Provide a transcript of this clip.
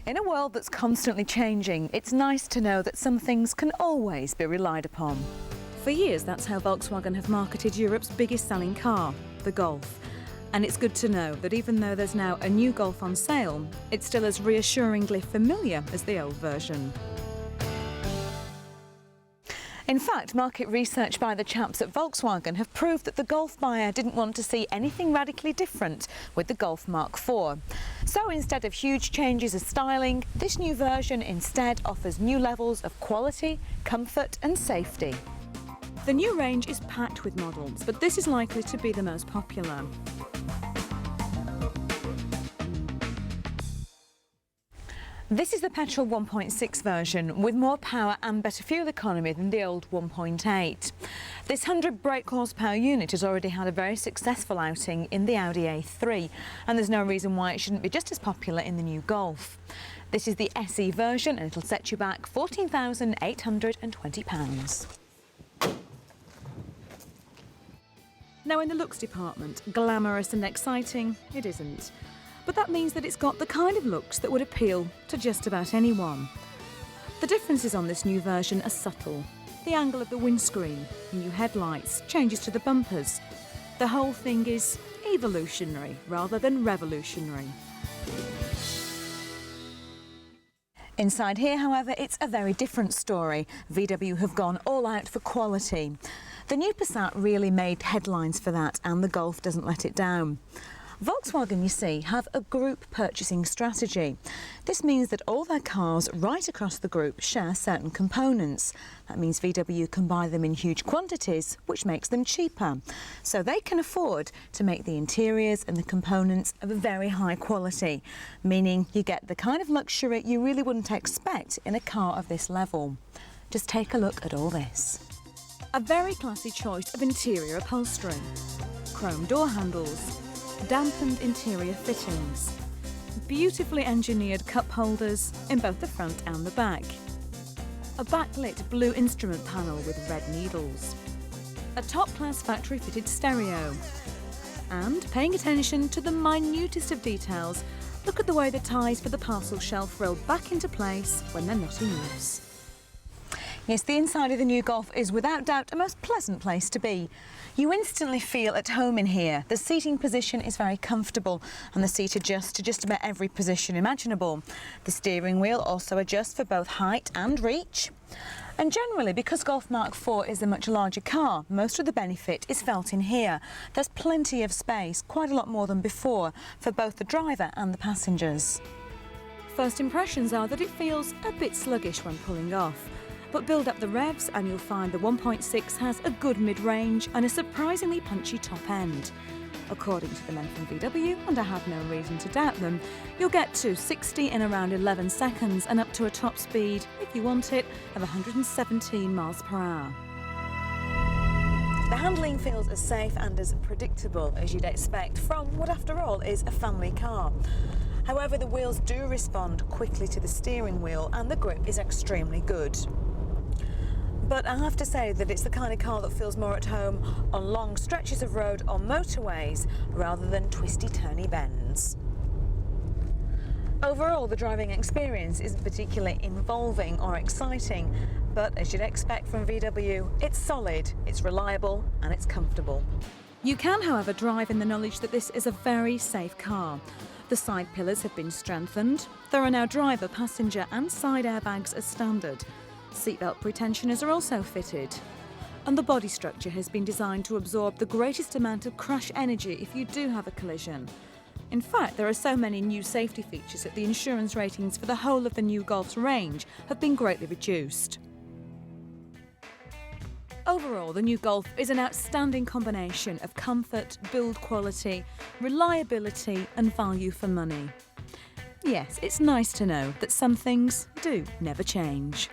In a world that's constantly changing, it's nice to know that some things can always be relied upon. For years, that's how Volkswagen have marketed Europe's biggest selling car, the Golf. And it's good to know that even though there's now a new Golf on sale, it's still as reassuringly familiar as the old version. In fact, market research by the chaps at Volkswagen have proved that the Golf buyer didn't want to see anything radically different with the Golf Mark IV. So instead of huge changes of styling, this new version instead offers new levels of quality, comfort and safety. The new range is packed with models, but this is likely to be the most popular. This is the petrol 1.6 version with more power and better fuel economy than the old 1.8. This 100 brake horsepower unit has already had a very successful outing in the Audi A3, and there's no reason why it shouldn't be just as popular in the new Golf. This is the SE version and it'll set you back £14,820. Now in the looks department, glamorous and exciting, it isn't. But that means that it's got the kind of looks that would appeal to just about anyone. The differences on this new version are subtle. The angle of the windscreen, new headlights, changes to the bumpers. The whole thing is evolutionary rather than revolutionary. Inside here, however, it's a very different story. VW have gone all out for quality. The new Passat really made headlines for that, and the Golf doesn't let it down. Volkswagen, you see, have a group purchasing strategy. This means that all their cars right across the group share certain components. That means VW can buy them in huge quantities, which makes them cheaper. So they can afford to make the interiors and the components of a very high quality, meaning you get the kind of luxury you really wouldn't expect in a car of this level. Just take a look at all this. A very classy choice of interior upholstery, chrome door handles, dampened interior fittings, beautifully engineered cup holders in both the front and the back, a backlit blue instrument panel with red needles, a top-class factory-fitted stereo, and, paying attention to the minutest of details, look at the way the ties for the parcel shelf roll back into place when they're not in use. Yes, the inside of the new Golf is without doubt a most pleasant place to be. You instantly feel at home in here. The seating position is very comfortable and the seat adjusts to just about every position imaginable. The steering wheel also adjusts for both height and reach. And generally, because Golf Mark IV is a much larger car, most of the benefit is felt in here. There's plenty of space, quite a lot more than before, for both the driver and the passengers. First impressions are that it feels a bit sluggish when pulling off. But build up the revs and you'll find the 1.6 has a good mid-range and a surprisingly punchy top end. According to the men from VW, and I have no reason to doubt them, you'll get to 60 in around 11 seconds and up to a top speed, if you want it, of 117 miles per hour. The handling feels as safe and as predictable as you'd expect from what, after all, is a family car. However, the wheels do respond quickly to the steering wheel and the grip is extremely good. But I have to say that it's the kind of car that feels more at home on long stretches of road or motorways rather than twisty-turny bends. Overall, the driving experience isn't particularly involving or exciting, but as you'd expect from VW, it's solid, it's reliable and it's comfortable. You can, however, drive in the knowledge that this is a very safe car. The side pillars have been strengthened. There are now driver, passenger and side airbags as standard. Seatbelt pretensioners are also fitted. And the body structure has been designed to absorb the greatest amount of crash energy if you do have a collision. In fact, there are so many new safety features that the insurance ratings for the whole of the new Golf's range have been greatly reduced. Overall, the new Golf is an outstanding combination of comfort, build quality, reliability and value for money. Yes, it's nice to know that some things do never change.